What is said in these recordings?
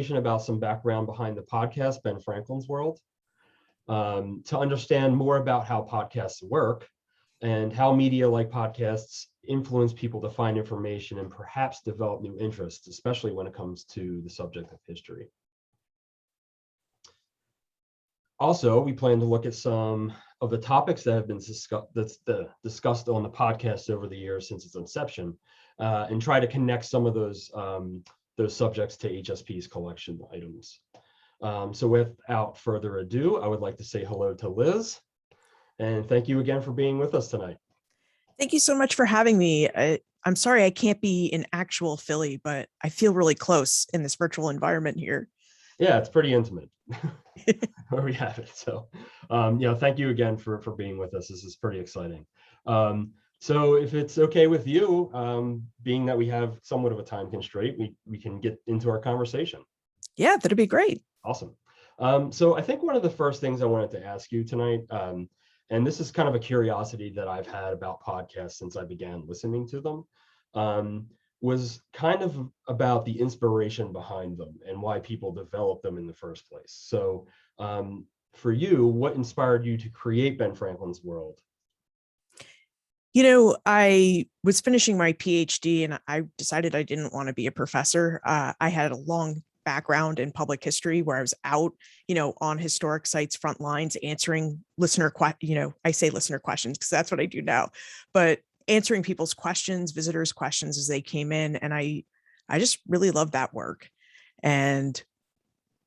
about some background behind the podcast, Ben Franklin's World, to understand more about how podcasts work and how media like podcasts influence people to find information and perhaps develop new interests, especially when it comes to the subject of history. Also, we plan to look at some of the topics that have been discussed on the podcast over the years since its inception, and try to connect some of those subjects to HSP's collection items. So without further ado, I would like to say hello to Liz, and thank you again for being with us tonight. Thank you so much for having me. I'm sorry I can't be in actual Philly, but I feel really close in this virtual environment here. Yeah, it's pretty intimate where we have it. So, thank you again for being with us. This is pretty exciting. So if it's okay with you, being that we have somewhat of a time constraint, we can get into our conversation. Yeah, that'd be great. Awesome. So I think one of the first things I wanted to ask you tonight, and this is kind of a curiosity that I've had about podcasts since I began listening to them, was kind of about the inspiration behind them and why people developed them in the first place. So for you, what inspired you to create Ben Franklin's World? You know, I was finishing my PhD and I decided I didn't want to be a professor. I had a long background in public history where I was out, on historic sites, front lines, answering I say listener questions because that's what I do now, but answering people's questions, visitors' questions as they came in. And I just really loved that work. And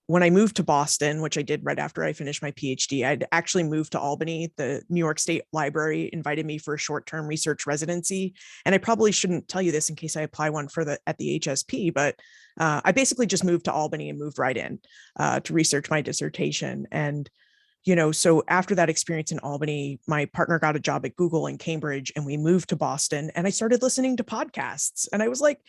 when I moved to Boston, which I did right after I finished my PhD, I'd actually moved to Albany. The New York State Library invited me for a short-term research residency. And I probably shouldn't tell you this in case I apply one at the HSP, but I basically just moved to Albany and moved right in to research my dissertation. And, so after that experience in Albany, my partner got a job at Google in Cambridge and we moved to Boston and I started listening to podcasts. And I was like,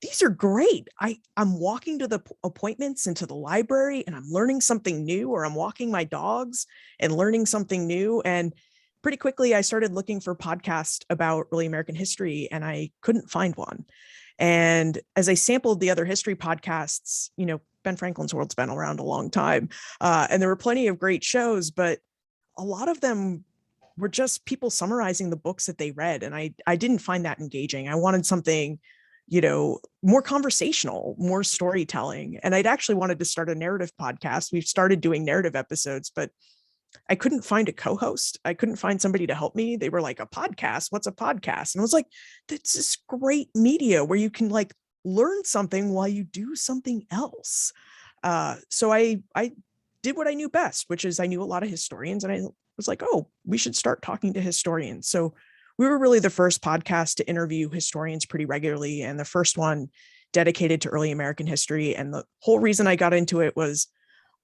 these are great. I'm walking to the appointments and to the library and I'm learning something new, or I'm walking my dogs and learning something new. And pretty quickly I started looking for podcasts about early American history and I couldn't find one. And as I sampled the other history podcasts, Ben Franklin's World's been around a long time. And there were plenty of great shows, but a lot of them were just people summarizing the books that they read. And I didn't find that engaging. I wanted something more conversational, more storytelling. And I'd actually wanted to start a narrative podcast. We've started doing narrative episodes, but I couldn't find a co-host. I couldn't find somebody to help me. They were like, a podcast? What's a podcast? And I was like, that's this great media where you can learn something while you do something else. So I did what I knew best, which is I knew a lot of historians. And I was like, oh, we should start talking to historians. So we were really the first podcast to interview historians pretty regularly, and the first one dedicated to early American history. And the whole reason I got into it was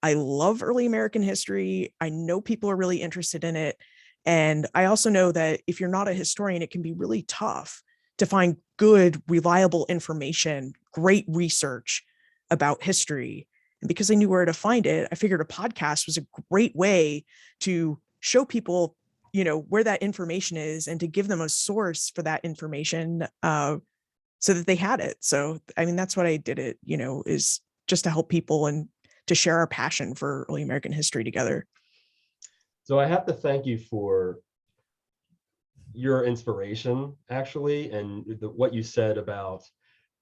I love early American history. I know people are really interested in it. And I also know that if you're not a historian, it can be really tough to find good, reliable information, great research about history. And because I knew where to find it, I figured a podcast was a great way to show people where that information is and to give them a source for that information so that they had it. So, that's what I did it, is just to help people and to share our passion for early American history together. So I have to thank you for your inspiration, actually, and what you said about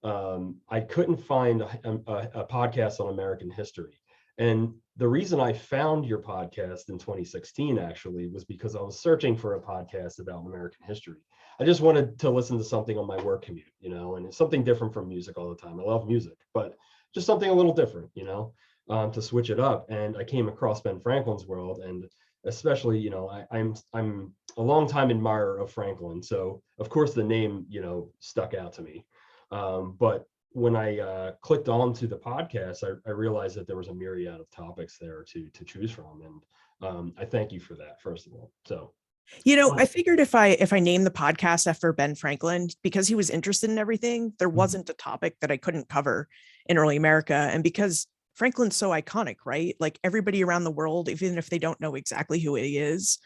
I couldn't find a podcast on American history. And the reason I found your podcast in 2016 actually was because I was searching for a podcast about American history. I just wanted to listen to something on my work commute, and it's something different from music all the time. I love music, but just something a little different, to switch it up. And I came across Ben Franklin's World, and especially, I'm a longtime admirer of Franklin. So of course the name, stuck out to me. But when I clicked on to the podcast, I realized that there was a myriad of topics there to choose from. And I thank you for that, first of all. So, I figured if I named the podcast after Ben Franklin, because he was interested in everything, there wasn't a topic that I couldn't cover in early America. And because Franklin's so iconic, right? Like everybody around the world, even if they don't know exactly who he is,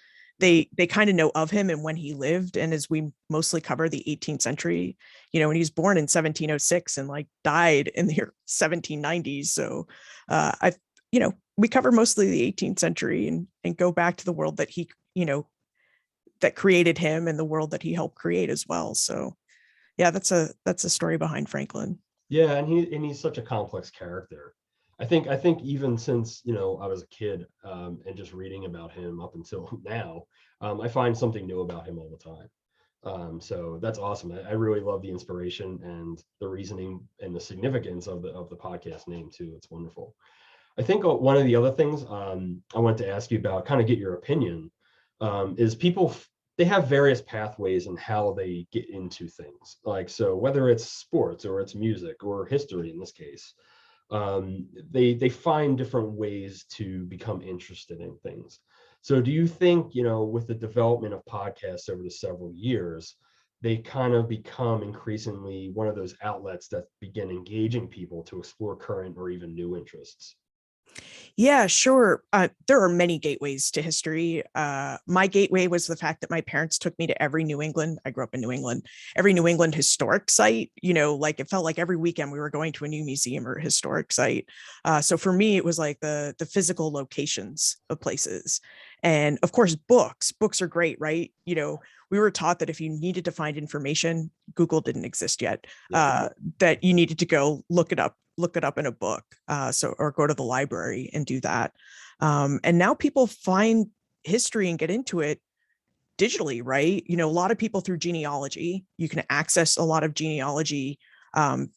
they kind of know of him and when he lived. And as we mostly cover the 18th century, and he was born in 1706 and like died in the 1790s. So I, we cover mostly the 18th century and go back to the world that he, that created him and the world that he helped create as well. So yeah, that's a story behind Franklin. Yeah, and he's such a complex character. I think even since I was a kid, and just reading about him up until now, I find something new about him all the time. So that's awesome. I really love the inspiration and the reasoning and the significance of the podcast name too. It's wonderful. I think one of the other things I wanted to ask you about, kind of get your opinion, is people they have various pathways in how they get into things. Like, so whether it's sports or it's music or history in this case, they find different ways to become interested in things. So do you think, with the development of podcasts over the several years, they kind of become increasingly one of those outlets that begin engaging people to explore current or even new interests? Yeah, sure. There are many gateways to history. My gateway was the fact that my parents took me to every New England. I grew up in New England, every New England historic site. Like it felt like every weekend we were going to a new museum or historic site. So for me, it was like the physical locations of places, and of course, books. Books are great, right? We were taught that if you needed to find information, Google didn't exist yet. That you needed to go look it up in a book, or go to the library and do that. And now people find history and get into it digitally, right? A lot of people through genealogy. You can access a lot of genealogy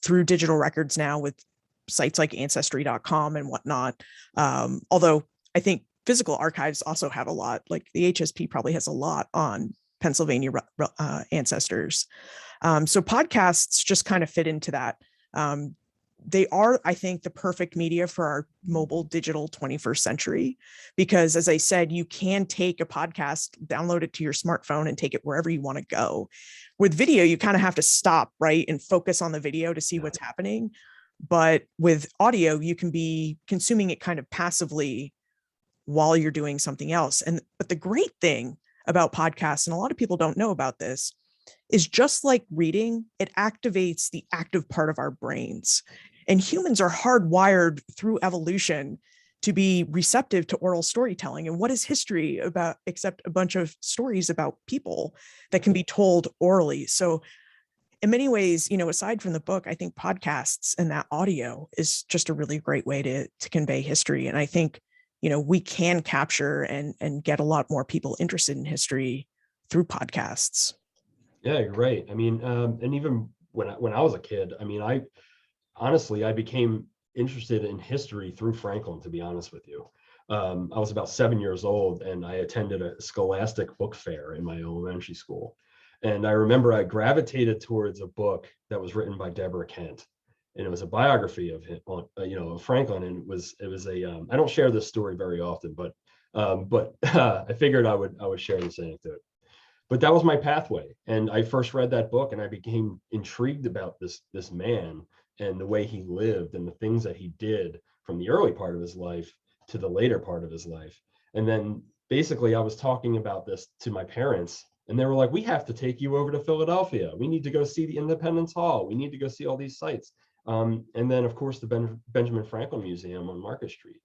through digital records now with sites like ancestry.com and whatnot. Although I think physical archives also have a lot, like the HSP probably has a lot on Pennsylvania ancestors. So podcasts just kind of fit into that. They are, I think, the perfect media for our mobile digital 21st century, because as I said, you can take a podcast, download it to your smartphone and take it wherever you want to go. With video, you kind of have to stop, right, and focus on the video to see what's happening. But with audio, you can be consuming it kind of passively while you're doing something else. But the great thing about podcasts, and a lot of people don't know about this, is just like reading, it activates the active part of our brains. And humans are hardwired through evolution to be receptive to oral storytelling. And what is history about except a bunch of stories about people that can be told orally? So in many ways, aside from the book, I think podcasts and that audio is just a really great way to convey history. And I think, we can capture and get a lot more people interested in history through podcasts. Yeah, you're right. I mean, and even when I was a kid, I mean, I became interested in history through Franklin, to be honest with you. I was about 7 years old and I attended a scholastic book fair in my elementary school. And I remember I gravitated towards a book that was written by Deborah Kent. And it was a biography of him, of Franklin. And it was I don't share this story very often, but I figured I would share this anecdote. But that was my pathway. And I first read that book and I became intrigued about this man and the way he lived and the things that he did from the early part of his life to the later part of his life. And then basically I was talking about this to my parents and they were like, we have to take you over to Philadelphia. We need to go see the Independence Hall. We need to go see all these sites. And then of course the Benjamin Franklin Museum on Market Street.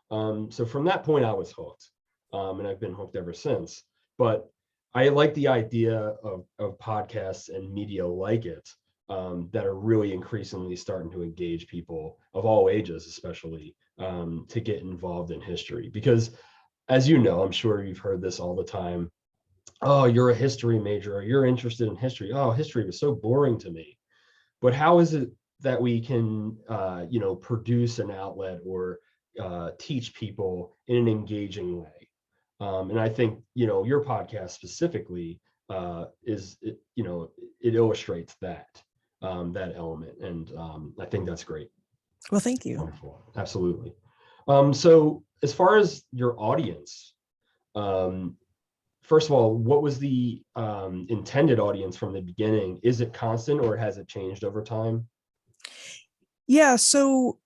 So from that point I was hooked, and I've been hooked ever since. But I like the idea of podcasts and media like it, that are really increasingly starting to engage people of all ages, especially, to get involved in history. Because as you know, I'm sure you've heard this all the time. Oh, you're a history major, or you're interested in history. Oh, history was so boring to me. But how is it that we can, produce an outlet or teach people in an engaging way? And I think, your podcast specifically it illustrates that element. And I think that's great. Well, thank you. Wonderful. Absolutely. So as far as your audience, first of all, what was the intended audience from the beginning? Is it constant or has it changed over time? Yeah. So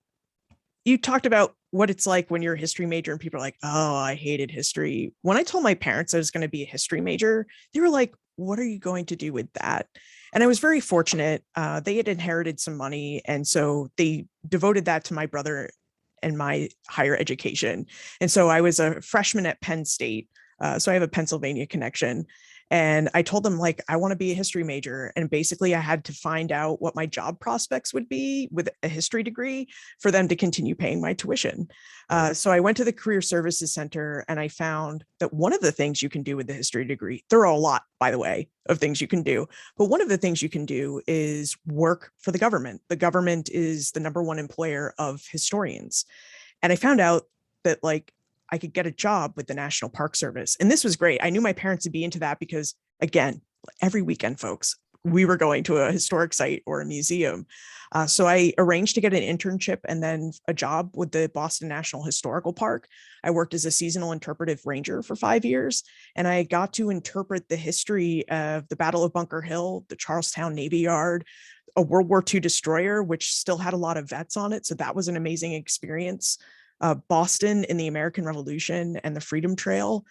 you talked about what it's like when you're a history major and people are like, oh, I hated history. When I told my parents I was going to be a history major, they were like, what are you going to do with that? And I was very fortunate. They had inherited some money. And so they devoted that to my brother and my higher education. And so I was a freshman at Penn State. So I have a Pennsylvania connection. And I told them, like, I want to be a history major. And basically, I had to find out what my job prospects would be with a history degree for them to continue paying my tuition. So I went to the Career Services Center and I found that one of the things you can do with the history degree, there are a lot, by the way, of things you can do. But one of the things you can do is work for the government. The government is the number one employer of historians. And I found out that, like, I could get a job with the National Park Service. And this was great. I knew my parents would be into that because, again, every weekend, folks, we were going to a historic site or a museum. So I arranged to get an internship and then a job with the Boston National Historical Park. I worked as a seasonal interpretive ranger for 5 years, and I got to interpret the history of the Battle of Bunker Hill, the Charlestown Navy Yard, a World War II destroyer, which still had a lot of vets on it. So that was an amazing experience. Boston in the American Revolution and the Freedom Trail.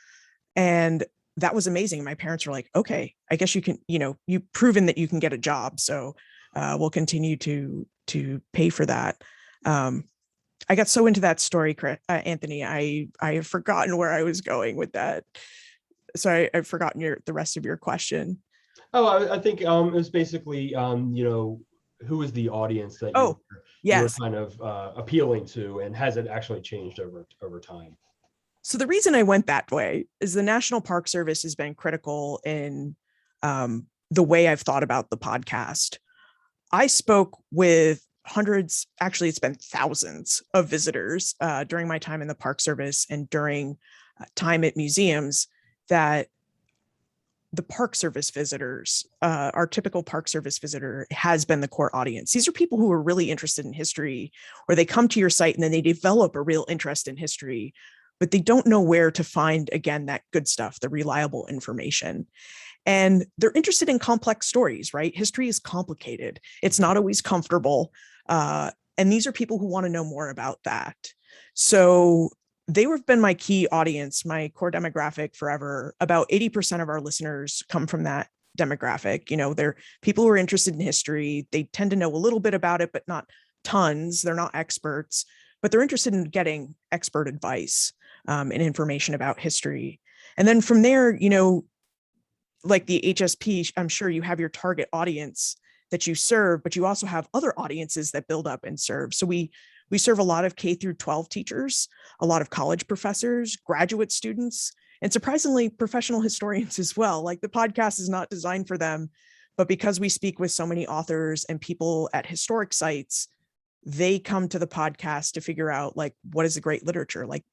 And that was amazing. My parents were like, okay, I guess you can, you've proven that you can get a job. So we'll continue to pay for that. I got so into that story, Anthony, I have forgotten where I was going with that. So I've forgotten the rest of your question. Oh, I think it was basically, who is the audience that you were yes. kind of appealing to, and has it actually changed over time? So the reason I went that way is the National Park Service has been critical in the way I've thought about the podcast. I spoke with hundreds, actually it's been thousands of visitors during my time in the Park Service and during time at museums, that the Park Service visitors, our typical Park Service visitor has been the core audience. These are people who are really interested in history, or they come to your site and then they develop a real interest in history, but they don't know where to find, again, that good stuff, the reliable information. And they're interested in complex stories, right? History is complicated. It's not always comfortable. And these are people who want to know more about that. So they have been my key audience, my core demographic forever. About 80% of our listeners come from that demographic. They're people who are interested in history. They tend to know a little bit about it, but not tons. They're not experts, but they're interested in getting expert advice and information about history. And then from there, like the HSP, I'm sure you have your target audience that you serve, but you also have other audiences that build up and serve. So we serve a lot of K through 12 teachers, a lot of college professors, graduate students, and surprisingly, professional historians as well. Like, the podcast is not designed for them, but because we speak with so many authors and people at historic sites, they come to the podcast to figure out, like, what is the great literature? Like,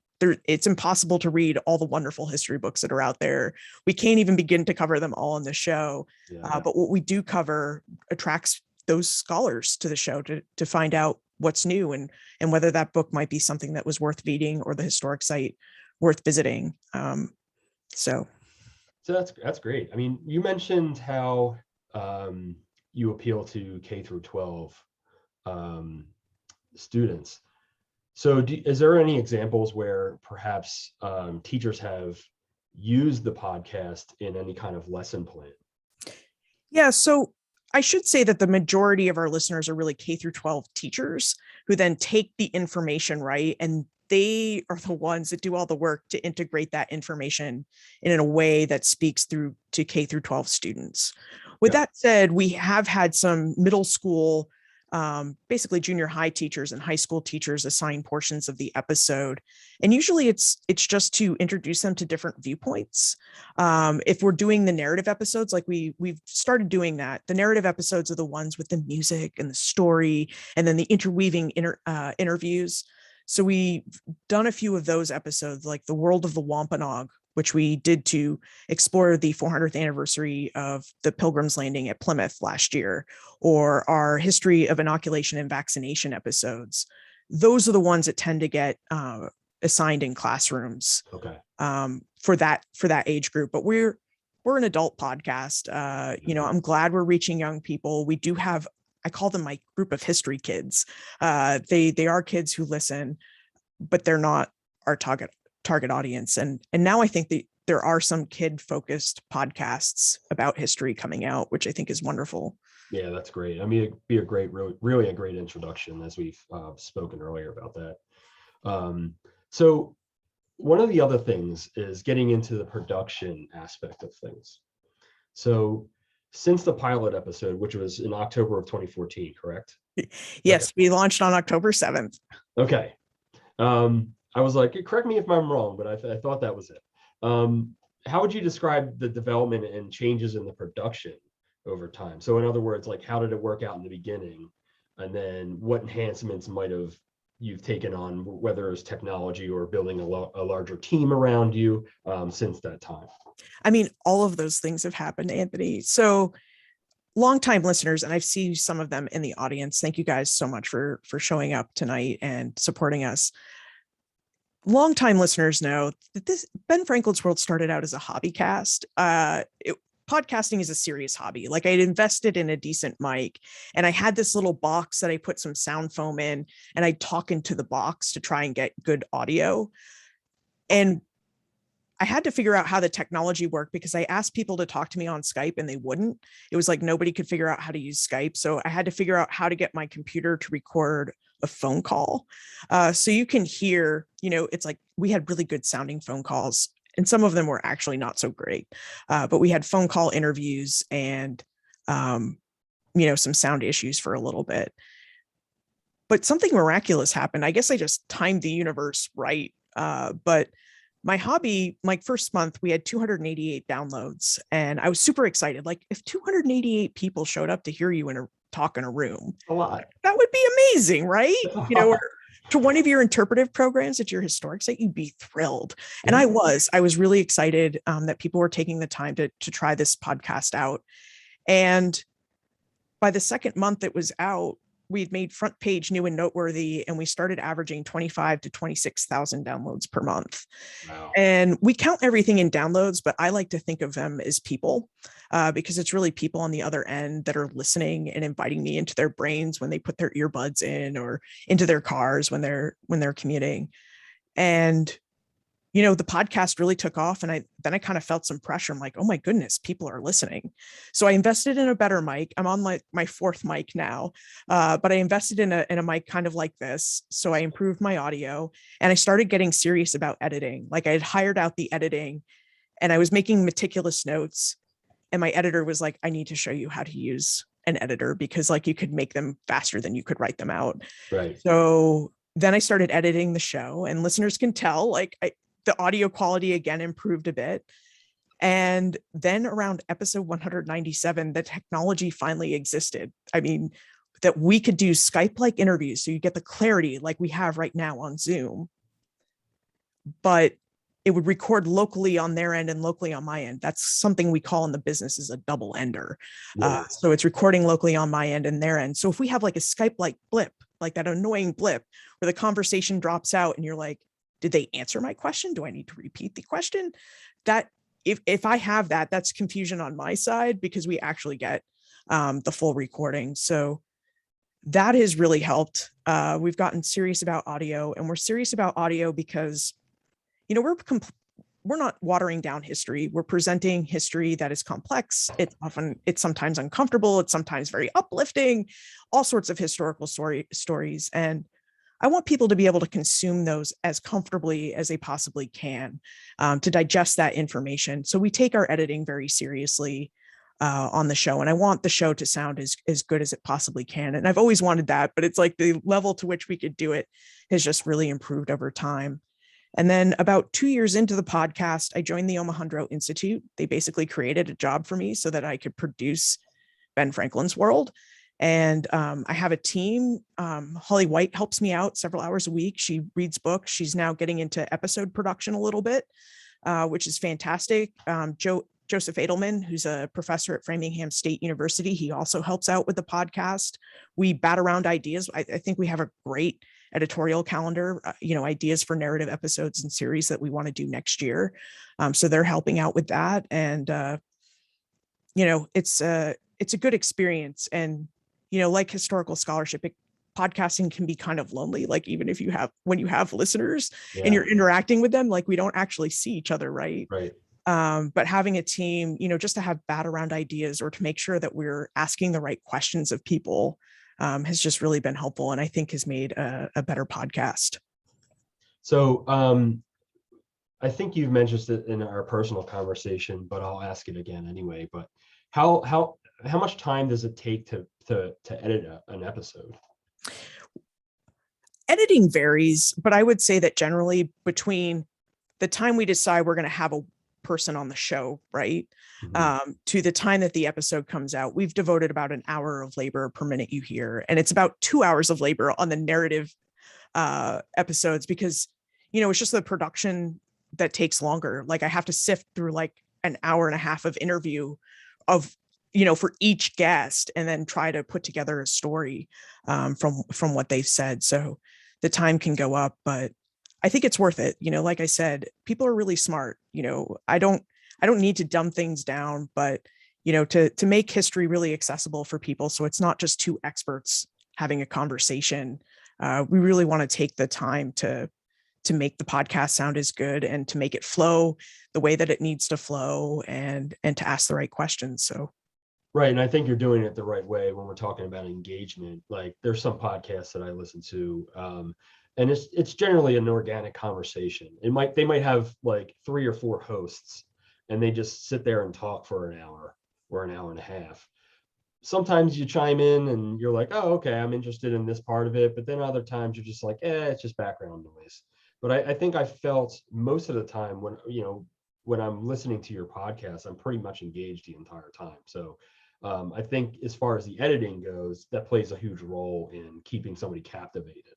it's impossible to read all the wonderful history books that are out there. We can't even begin to cover them all on the show. Yeah. But what we do cover attracts those scholars to the show to find out what's new and whether that book might be something that was worth reading or the historic site worth visiting. So that's great. I mean, you mentioned how you appeal to K through 12 students. So is there any examples where perhaps teachers have used the podcast in any kind of lesson plan? Yeah, so I should say that the majority of our listeners are really K through 12 teachers who then take the information, right? And they are the ones that do all the work to integrate that information in a way that speaks through to K through 12 students. With that said, we have had some middle school, basically junior high teachers and high school teachers assign portions of the episode. And usually it's just to introduce them to different viewpoints. If we're doing the narrative episodes, like we've started doing that, the narrative episodes are the ones with the music and the story, and then the interweaving interviews. So we've done a few of those episodes, like The World of the Wampanoag, which we did to explore the 400th anniversary of the Pilgrim's Landing at Plymouth last year, or our history of inoculation and vaccination episodes. Those are the ones that tend to get assigned in classrooms. Okay. For that age group. But we're an adult podcast. I'm glad we're reaching young people. We do have I call them my group of history kids. They are kids who listen, but they're not our target audience. And now I think that there are some kid-focused podcasts about history coming out, which I think is wonderful. Yeah, that's great. I mean, it'd be a great, really a great introduction, as we've spoken earlier about that. So one of the other things is getting into the production aspect of things. So since the pilot episode, which was in October of 2014, correct? Yes, Okay. we launched on October 7th. Okay. I was like, correct me if I'm wrong, but I thought that was it. How would you describe the development and changes in the production over time? So in other words, like, how did it work out in the beginning? And then what enhancements you've taken on, whether it's technology or building a larger team around you since that time? I mean, all of those things have happened, Anthony. So longtime listeners, and I see some of them in the audience. Thank you guys so much for showing up tonight and supporting us. Longtime listeners know that this Ben Franklin's World started out as a hobby cast. Podcasting is a serious hobby. Like, I had invested in a decent mic, and I had this little box that I put some sound foam in, and I'd talk into the box to try and get good audio. And I had to figure out how the technology worked, because I asked people to talk to me on Skype and they wouldn't. It was like nobody could figure out how to use Skype. So I had to figure out how to get my computer to record a phone call. So you can hear, it's like we had really good sounding phone calls, and some of them were actually not so great. But we had phone call interviews and, some sound issues for a little bit. But something miraculous happened. I guess I just timed the universe right. But my hobby, like, first month, we had 288 downloads, and I was super excited. Like, if 288 people showed up to hear you talk in a room, A lot. that would be amazing, right? Or to one of your interpretive programs at your historic site, you'd be thrilled. And I was really excited that people were taking the time to try this podcast out. And by the second month it was out, we'd made front page new and noteworthy, and we started averaging 25 to 26,000 downloads per month. Wow. And we count everything in downloads, but I like to think of them as people, because it's really people on the other end that are listening and inviting me into their brains when they put their earbuds in, or into their cars when they're commuting. And the podcast really took off, and I kind of felt some pressure. I'm like, oh my goodness, people are listening. So I invested in a better mic. I'm on my fourth mic now, but I invested in a mic kind of like this. So I improved my audio, and I started getting serious about editing. Like, I had hired out the editing, and I was making meticulous notes. And my editor was like, I need to show you how to use an editor, because, like, you could make them faster than you could write them out. Right. So then I started editing the show, and listeners can tell, like, the audio quality again improved a bit. And then around episode 197, the technology finally existed. I mean, that we could do Skype-like interviews, so you get the clarity like we have right now on Zoom, but it would record locally on their end and locally on my end. That's something we call in the business is a double ender. Yeah. So it's recording locally on my end and their end. So if we have like a Skype-like blip, like that annoying blip where the conversation drops out and you're like, did they answer my question? Do I need to repeat the question? That if I have that, that's confusion on my side, because we actually get the full recording. So that has really helped. We've gotten serious about audio, and we're serious about audio because, we're not watering down history. We're presenting history that is complex. It's sometimes uncomfortable. It's sometimes very uplifting, all sorts of historical stories. And I want people to be able to consume those as comfortably as they possibly can, to digest that information. So we take our editing very seriously on the show. And I want the show to sound as good as it possibly can. And I've always wanted that, but it's like the level to which we could do it has just really improved over time. And then about 2 years into the podcast, I joined the Omohundro Institute. They basically created a job for me so that I could produce Ben Franklin's World. And I have a team. Holly White helps me out several hours a week. She reads books. She's now getting into episode production a little bit, which is fantastic. Joseph Edelman, who's a professor at Framingham State University, he also helps out with the podcast. We bat around ideas. I think we have a great editorial calendar, ideas for narrative episodes and series that we want to do next year. So they're helping out with that. And, it's a good experience. And like historical scholarship, podcasting can be kind of lonely. Like even if when you have listeners and you're interacting with them, like we don't actually see each other, right? Right. But having a team, just to have bat around ideas or to make sure that we're asking the right questions of people has just really been helpful, and I think has made a better podcast. So I think you've mentioned it in our personal conversation, but I'll ask it again anyway. But how much time does it take to edit an episode? Editing varies, but I would say that generally between the time we decide we're going to have a person on the show, right, to the time that the episode comes out, we've devoted about an hour of labor per minute you hear, and it's about 2 hours of labor on the narrative episodes, because it's just the production that takes longer. Like I have to sift through like an hour and a half of interview of for each guest, and then try to put together a story from what they've said. So the time can go up, but I think it's worth it. Like I said, people are really smart. I don't need to dumb things down, but to make history really accessible for people, so it's not just two experts having a conversation. We really want to take the time to make the podcast sound as good, and to make it flow the way that it needs to flow, and to ask the right questions. So. Right. And I think you're doing it the right way when we're talking about engagement. Like there's some podcasts that I listen to, and it's generally an organic conversation. They might have like 3 or 4 hosts, and they just sit there and talk for an hour or an hour and a half. Sometimes you chime in and you're like, oh, okay, I'm interested in this part of it. But then other times you're just like, it's just background noise. But I think I felt most of the time when I'm listening to your podcast, I'm pretty much engaged the entire time. So I think as far as the editing goes, that plays a huge role in keeping somebody captivated.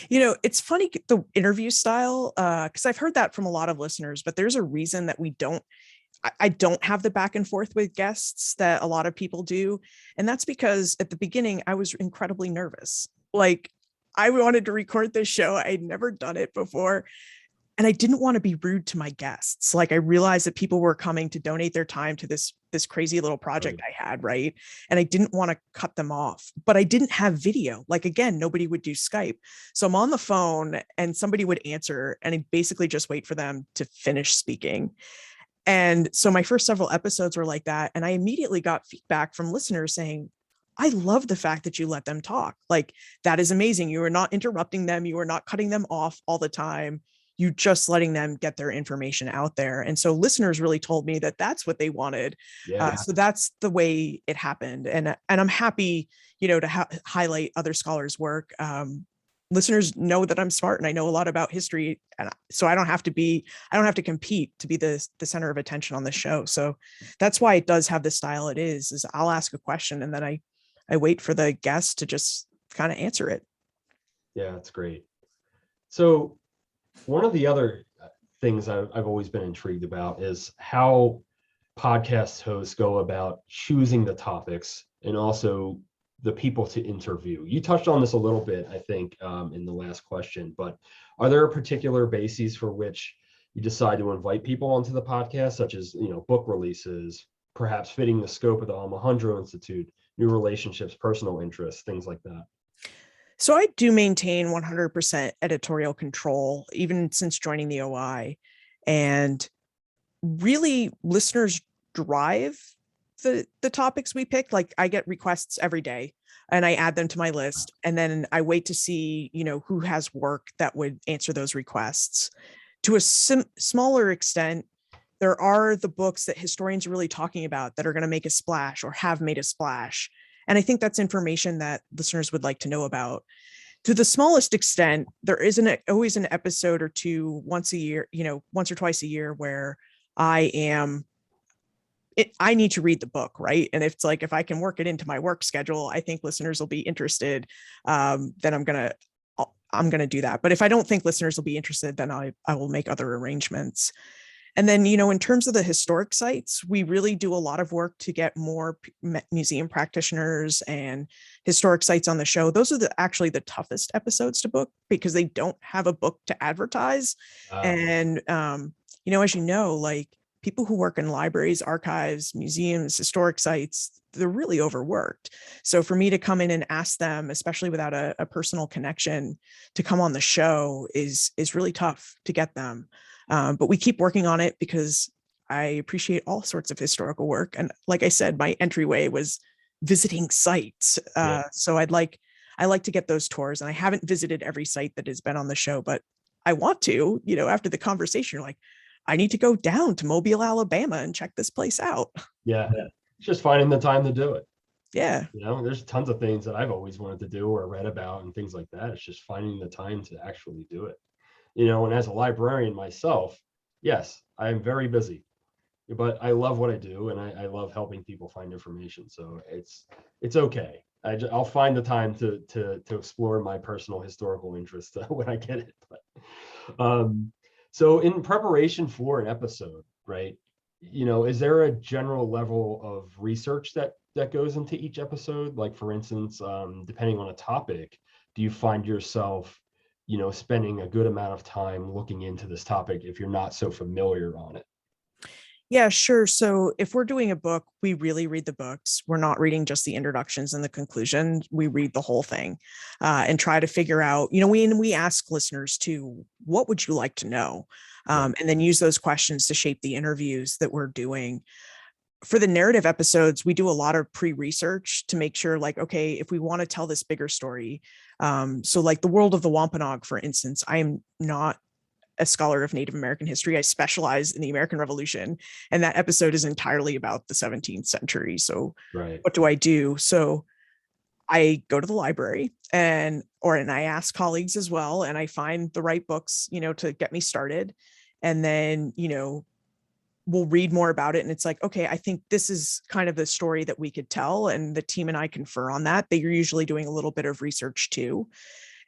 It's funny, the interview style, because I've heard that from a lot of listeners, but there's a reason that I don't have the back and forth with guests that a lot of people do. And that's because at the beginning, I was incredibly nervous. Like I wanted to record this show. I'd never done it before. And I didn't want to be rude to my guests. Like I realized that people were coming to donate their time to this crazy little project I had, right? And I didn't want to cut them off, but I didn't have video. Like again, nobody would do Skype. So I'm on the phone and somebody would answer, and I'd basically just wait for them to finish speaking. And so my first several episodes were like that. And I immediately got feedback from listeners saying, I love the fact that you let them talk. Like that is amazing. You are not interrupting them. You are not cutting them off all the time. You just letting them get their information out there. And so listeners really told me that that's what they wanted. Yeah. So that's the way it happened. And I'm happy, to highlight other scholars' work. Listeners know that I'm smart and I know a lot about history. And so I don't have to compete to be the center of attention on the show. So that's why it does have the style it is I'll ask a question and then I wait for the guest to just kind of answer it. Yeah, that's great. So one of the other things I've always been intrigued about is how podcast hosts go about choosing the topics and also the people to interview. You touched on this a little bit, I think, in the last question, but are there particular bases for which you decide to invite people onto the podcast, such as, book releases, perhaps fitting the scope of the Omohundro Institute, new relationships, personal interests, things like that? So I do maintain 100% editorial control, even since joining the OI. And really, listeners drive the topics we pick. Like I get requests every day and I add them to my list. And then I wait to see, who has work that would answer those requests. To a smaller extent, there are the books that historians are really talking about that are going to make a splash or have made a splash. And I think that's information that listeners would like to know about. To the smallest extent, there isn't always an episode or two once a year, once or twice a year where I need to read the book, right? And if I can work it into my work schedule, I think listeners will be interested. Then I'm gonna do that. But if I don't think listeners will be interested, then I will make other arrangements. And then, in terms of the historic sites, we really do a lot of work to get more museum practitioners and historic sites on the show. Those are actually the toughest episodes to book because they don't have a book to advertise. And, as like people who work in libraries, archives, museums, historic sites, they're really overworked. So for me to come in and ask them, especially without a personal connection, to come on the show is really tough to get them. But we keep working on it because I appreciate all sorts of historical work. And like I said, my entryway was visiting sites. So I like to get those tours, and I haven't visited every site that has been on the show, but I want to, after the conversation, you're like, I need to go down to Mobile, Alabama and check this place out. Yeah. It's just finding the time to do it. Yeah. There's tons of things that I've always wanted to do or read about and things like that. It's just finding the time to actually do it. And as a librarian myself, yes, I am very busy, but I love what I do, and I love helping people find information. So it's okay. I'll find the time to explore my personal historical interest when I get it. But so in preparation for an episode, right? Is there a general level of research that goes into each episode? Like, for instance, depending on a topic, do you find yourself, spending a good amount of time looking into this topic if you're not so familiar on it? Yeah, sure. So if we're doing a book, we really read the books. We're not reading just the introductions and the conclusion. We read the whole thing and try to figure out, we ask listeners too, what would you like to know? And then use those questions to shape the interviews that we're doing. For the narrative episodes, we do a lot of pre-research to make sure, like, okay, if we want to tell this bigger story. So like the world of the Wampanoag, for instance, I am not a scholar of Native American history. I specialize in the American Revolution, and that episode is entirely about the 17th century. So what do I do? So I go to the library and I ask colleagues as well, and I find the right books, to get me started. And then, we'll read more about it. And it's like, okay, I think this is kind of the story that we could tell. And the team and I confer on that. They're usually doing a little bit of research too.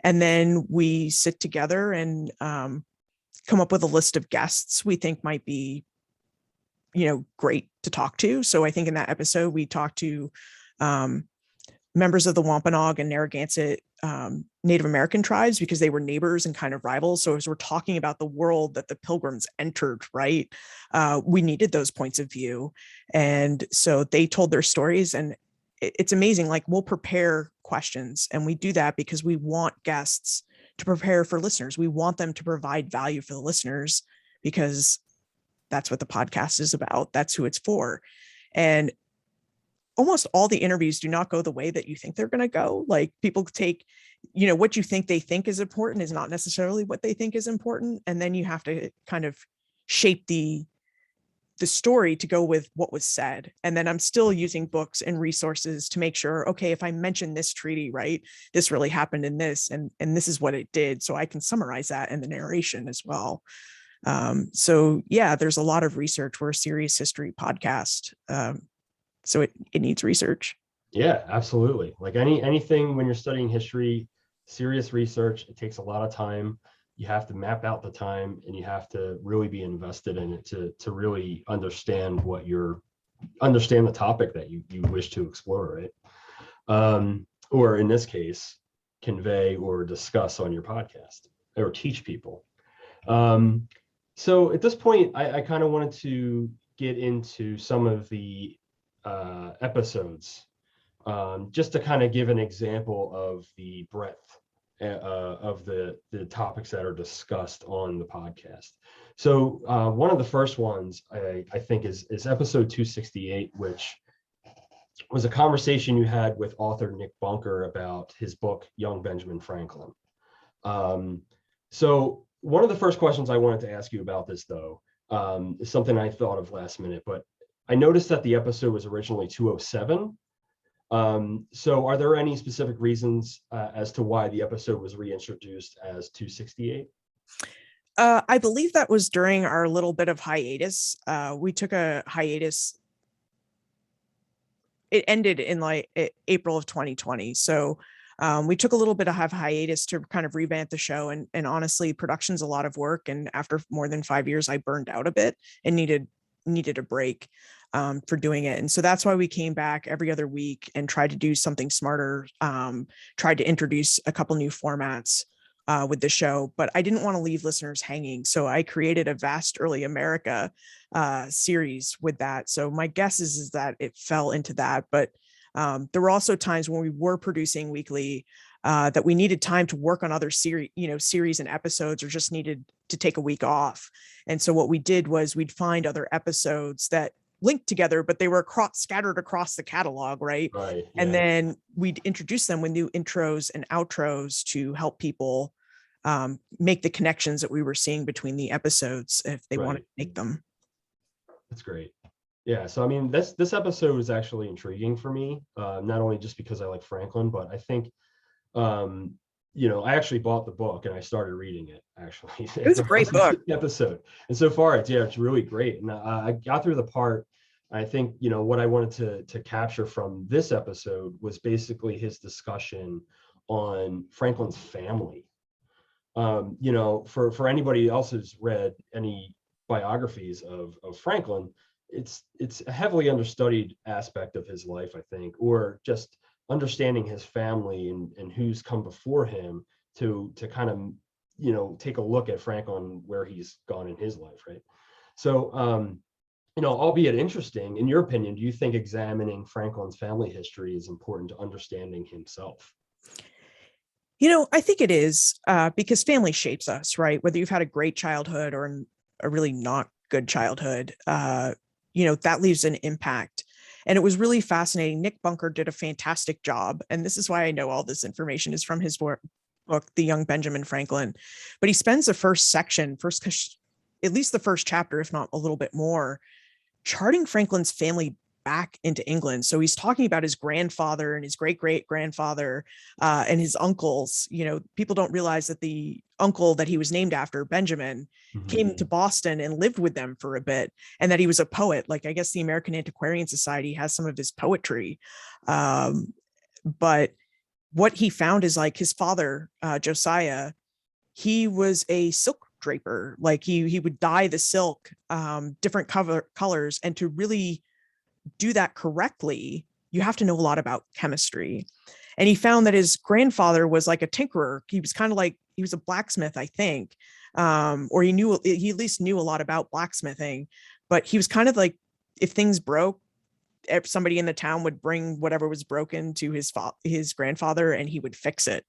And then we sit together and come up with a list of guests we think might be, great to talk to. So I think in that episode, we talked to members of the Wampanoag and Narragansett Native American tribes, because they were neighbors and kind of rivals. So as we're talking about the world that the Pilgrims entered, right, we needed those points of view. And so they told their stories, and it's amazing. Like, we'll prepare questions, and we do that because we want guests to prepare for listeners. We want them to provide value for the listeners, because that's what the podcast is about. That's who it's for. And almost all the interviews do not go the way that you think they're going to go. Like, people take, what you think they think is important is not necessarily what they think is important. And then you have to kind of shape the story to go with what was said. And then I'm still using books and resources to make sure, okay, if I mention this treaty, right, this really happened in this, and this is what it did. So I can summarize that in the narration as well. So yeah, there's a lot of research. We're a serious history podcast. So it needs research. Yeah, absolutely. Like anything when you're studying history, serious research, it takes a lot of time. You have to map out the time, and you have to really be invested in it to really understand the topic that you wish to explore, right? Or in this case, convey or discuss on your podcast or teach people. So at this point, I kind of wanted to get into some of the episodes, just to kind of give an example of the breadth of the topics that are discussed on the podcast. So one of the first ones I think is episode 268, which was a conversation you had with author Nick Bunker about his book, Young Benjamin Franklin. So one of the first questions I wanted to ask you about this, though, is something I thought of last minute, but I noticed that the episode was originally 207. So are there any specific reasons as to why the episode was reintroduced as 268? I believe that was during our little bit of hiatus. We took a hiatus. It ended in like April of 2020. So we took a little bit of hiatus to kind of revamp the show. And honestly, production's a lot of work. And after more than 5 years, I burned out a bit and needed a break for doing it. And so that's why we came back every other week and tried to do something smarter, tried to introduce a couple new formats. with the show, but I didn't want to leave listeners hanging. So I created a Vast Early America series with that. So my guess is that it fell into that. But there were also times when we were producing weekly that we needed time to work on other series and episodes, or just needed to take a week off. And so what we did was we'd find other episodes that linked together, but they were scattered across the catalog, right? Right. And Yeah. then we'd introduce them with new intros and outros to help people make the connections that we were seeing between the episodes if they wanted Right. to make them. That's great. Yeah. So I mean, this episode was actually intriguing for me, not only just because I like Franklin, but I think I actually bought the book and I started reading it actually. It was a great book. Episode. And so far it's really great. And I got through the part, I think, what I wanted to capture from this episode was basically his discussion on Franklin's family. For anybody else who's read any biographies of Franklin, it's a heavily understudied aspect of his life, I think, or just understanding his family and who's come before him to kind of take a look at Franklin, where he's gone in his life, right? So albeit interesting, in your opinion, do you think examining Franklin's family history is important to understanding himself? I think it is, because family shapes us, right? Whether you've had a great childhood or a really not good childhood, that leaves an impact. And it was really fascinating. Nick Bunker did a fantastic job. And this is why I know all this information is from his book, The Young Benjamin Franklin. But he spends the at least the first chapter, if not a little bit more, charting Franklin's family back into England. So he's talking about his grandfather and his great-great-grandfather and his uncles. People don't realize that the uncle that he was named after, Benjamin, came to Boston and lived with them for a bit, and that he was a poet. Like, I guess the American Antiquarian Society has some of his poetry. But what he found is, like, his father, Josiah, he was a silk draper. Like, he would dye the silk different colors, and to really do that correctly, you have to know a lot about chemistry. And he found that his grandfather was like a tinkerer. He was kind of like, he was a blacksmith, I think, or he at least knew a lot about blacksmithing. But he was kind of like, if things broke, if somebody in the town would bring whatever was broken to his grandfather, and he would fix it.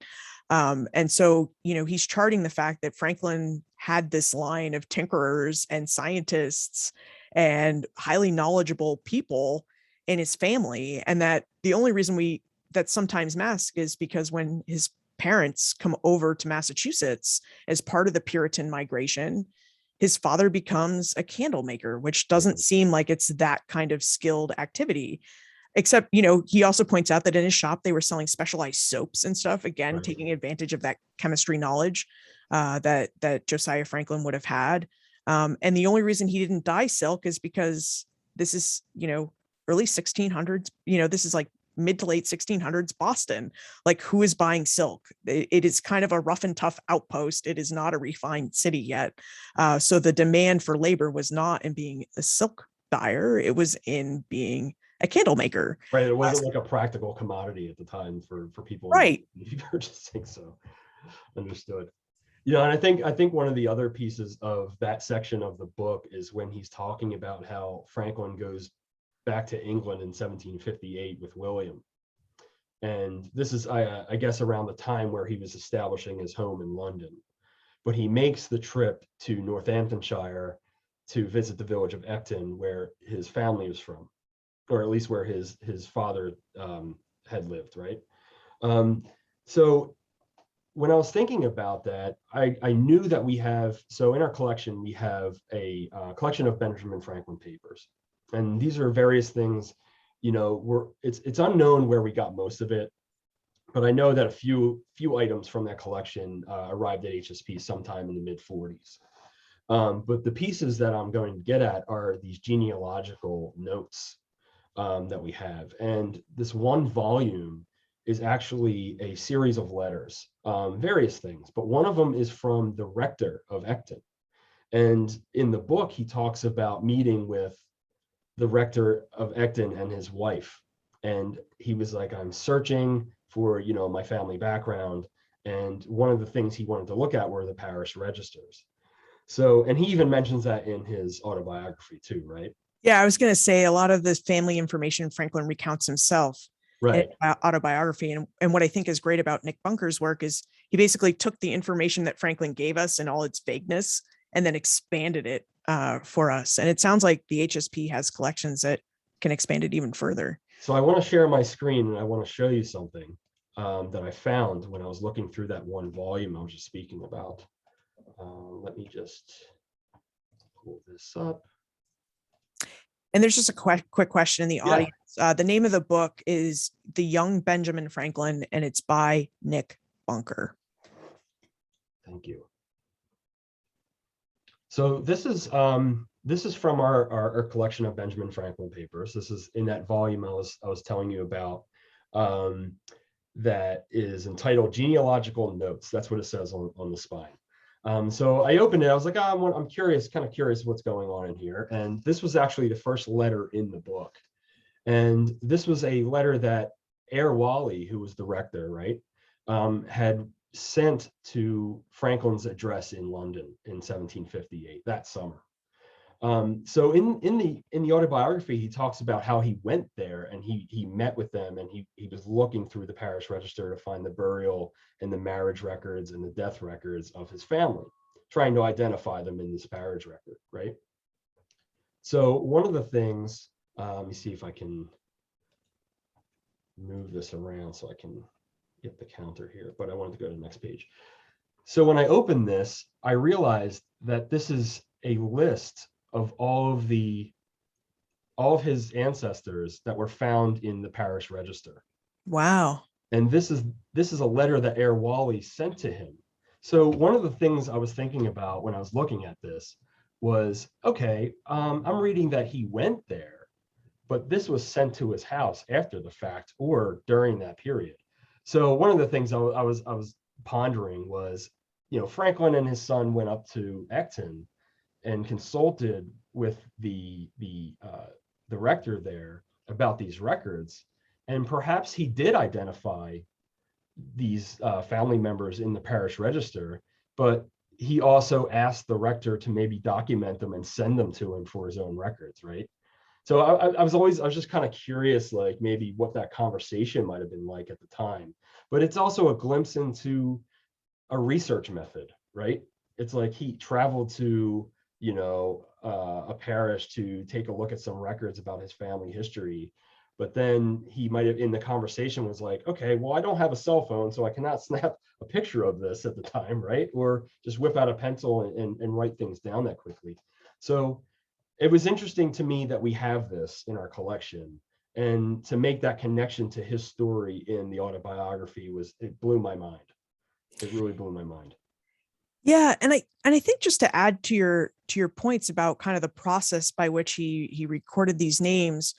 And so, he's charting the fact that Franklin had this line of tinkerers and scientists and highly knowledgeable people in his family. And that the only reason that sometimes mask is because when his parents come over to Massachusetts as part of the Puritan migration, his father becomes a candle maker, which doesn't seem like it's that kind of skilled activity. Except, he also points out that in his shop, they were selling specialized soaps and stuff, again, Right. taking advantage of that chemistry knowledge that Josiah Franklin would have had. And the only reason he didn't dye silk is because this is, early 1600s, this is like mid to late 1600s Boston. Like, who is buying silk? It is kind of a rough and tough outpost. It is not a refined city yet. So the demand for labor was not in being a silk dyer. It was in being a candle maker. Right. It wasn't like a practical commodity at the time for people right purchasing. So understood. And I think one of the other pieces of that section of the book is when he's talking about how Franklin goes back to England in 1758 with William. And this is, I guess, around the time where he was establishing his home in London. But he makes the trip to Northamptonshire to visit the village of Ecton, where his family was from, or at least where his father had lived, right? So when I was thinking about that, I knew that we have, so in our collection, we have a collection of Benjamin Franklin papers. And these are various things, it's unknown where we got most of it, but I know that a few items from that collection arrived at HSP sometime in the mid 40s. But the pieces that I'm going to get at are these genealogical notes that we have. And this one volume is actually a series of letters, various things, but one of them is from the rector of Ecton. And in the book, he talks about meeting with the rector of Ecton and his wife. And he was like, I'm searching for, my family background. And one of the things he wanted to look at were the parish registers. So, and he even mentions that in his autobiography too, right? Yeah, I was going to say a lot of this family information Franklin recounts himself in Right. autobiography. And what I think is great about Nick Bunker's work is he basically took the information that Franklin gave us and all its vagueness and then expanded it for us. And it sounds like the HSP has collections that can expand it even further. So I want to share my screen and I want to show you something that I found when I was looking through that one volume I was just speaking about. Let me just pull this up. And there's just a quick question in the Yeah. audience. The name of the book is The Young Benjamin Franklin, and it's by Nick Bunker. Thank you. So this is from our collection of Benjamin Franklin papers. This is in that volume I was telling you about, that is entitled Genealogical Notes. That's what it says on the spine. So I opened it. I was like, oh, I'm curious, kind of curious what's going on in here. And this was actually the first letter in the book. And this was a letter that Air Wally, who was the rector, right, had sent to Franklin's address in London in 1758, that summer. So in the autobiography, he talks about how he went there and he met with them, and he was looking through the parish register to find the burial and the marriage records and the death records of his family, trying to identify them in this parish record, right? So one of the things, let me see if I can move this around so I can get the counter here, but I wanted to go to the next page. So when I opened this, I realized that this is a list of all of his ancestors that were found in the parish register. Wow. And this is a letter that Air Wally sent to him. So one of the things I was thinking about when I was looking at this was, okay, I'm reading that he went there, but this was sent to his house after the fact or during that period. So one of the things I was pondering was, Franklin and his son went up to Ecton and consulted with the rector there about these records, and perhaps he did identify these family members in the parish register, but he also asked the rector to maybe document them and send them to him for his own records, right? So I was just kind of curious, like maybe what that conversation might have been like at the time. But it's also a glimpse into a research method, right? It's like he traveled to, a parish to take a look at some records about his family history. But then he might have, in the conversation, was like, okay, well, I don't have a cell phone, so I cannot snap a picture of this at the time, right? Or just whip out a pencil and write things down that quickly. So it was interesting to me that we have this in our collection, and to make that connection to his story in the autobiography it blew my mind. It really blew my mind. Yeah, and I think just to add to your points about kind of the process by which he recorded these names,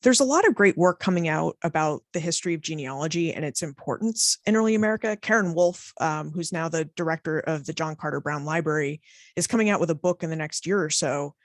there's a lot of great work coming out about the history of genealogy and its importance in early America. Karen Wolf, who's now the director of the John Carter Brown Library, is coming out with a book in the next year or so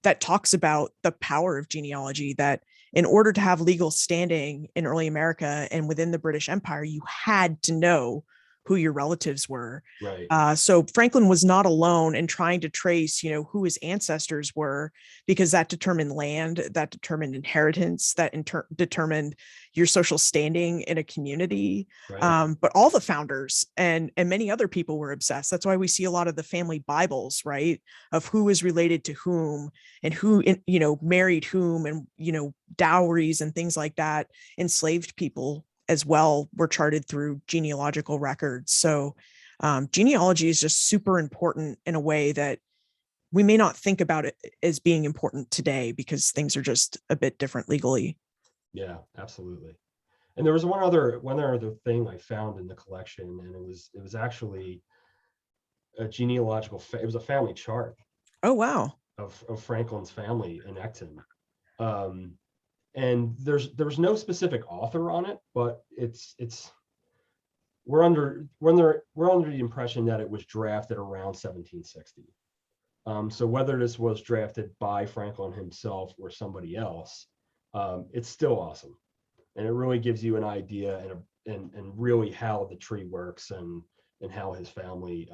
that talks about the power of genealogy, that in order to have legal standing in early America and within the British Empire, you had to know who your relatives were. Right. So Franklin was not alone in trying to trace, who his ancestors were, because that determined land, that determined inheritance, that determined your social standing in a community. Right. But all the founders and many other people were obsessed. That's why we see a lot of the family Bibles, right, of who is related to whom and who, married whom, and, dowries and things like that. Enslaved people as well were charted through genealogical records. So genealogy is just super important in a way that we may not think about it as being important today, because things are just a bit different legally. Yeah, absolutely. And there was one other thing I found in the collection, and it was actually a genealogical, it was a family chart. Oh, wow. Of Franklin's family in Ecton. And there was no specific author on it, but we're under the impression that it was drafted around 1760. So whether this was drafted by Franklin himself or somebody else, it's still awesome, and it really gives you an idea and really how the tree works and how his family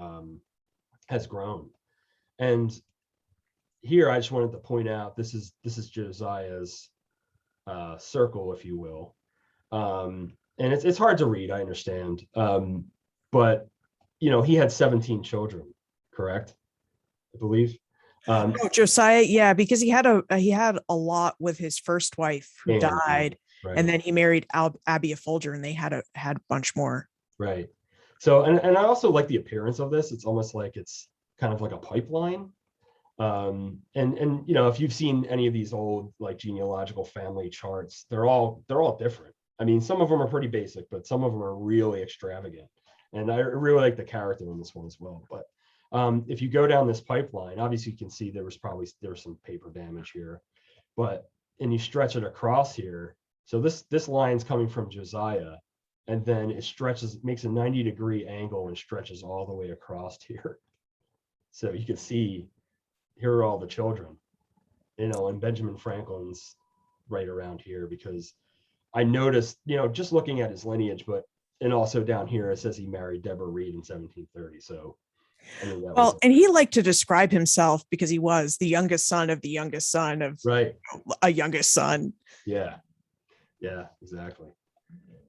has grown. And here I just wanted to point out, this is Josiah's circle, if you will. And it's hard to read, I understand. But he had 17 children, correct? I believe. Oh, Josiah, yeah, because he had a lot with his first wife who died, right. and then he married Abby Folger, and they had a bunch more. Right. So, and I also like the appearance of this. It's almost like it's kind of like a pipeline. And if you've seen any of these old like genealogical family charts, they're all different. I mean, some of them are pretty basic, but some of them are really extravagant. And I really like the character in this one as well. But if you go down this pipeline, obviously you can see there was some paper damage here, and you stretch it across here. So this line's coming from Josiah, and then it makes a 90-degree angle and stretches all the way across here. So you can see here are all the children, and Benjamin Franklin's right around here, because I noticed, just looking at his lineage, and also down here, it says he married Deborah Reed in 1730. So, I mean, and he liked to describe himself because he was the youngest son of the youngest son of right. a youngest son. Yeah, exactly.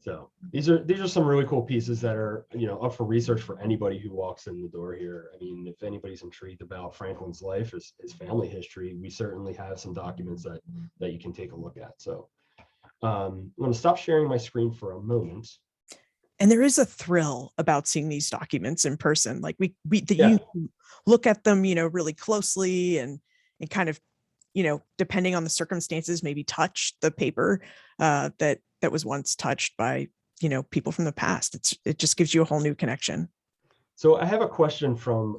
So these are some really cool pieces that are, up for research for anybody who walks in the door here. I mean, if anybody's intrigued about Franklin's life, his family history, we certainly have some documents that you can take a look at. So I'm going to stop sharing my screen for a moment. And there is a thrill about seeing these documents in person. Like you look at them, really closely and kind of, depending on the circumstances, maybe touch the paper that was once touched by, people from the past. It just gives you a whole new connection. So I have a question from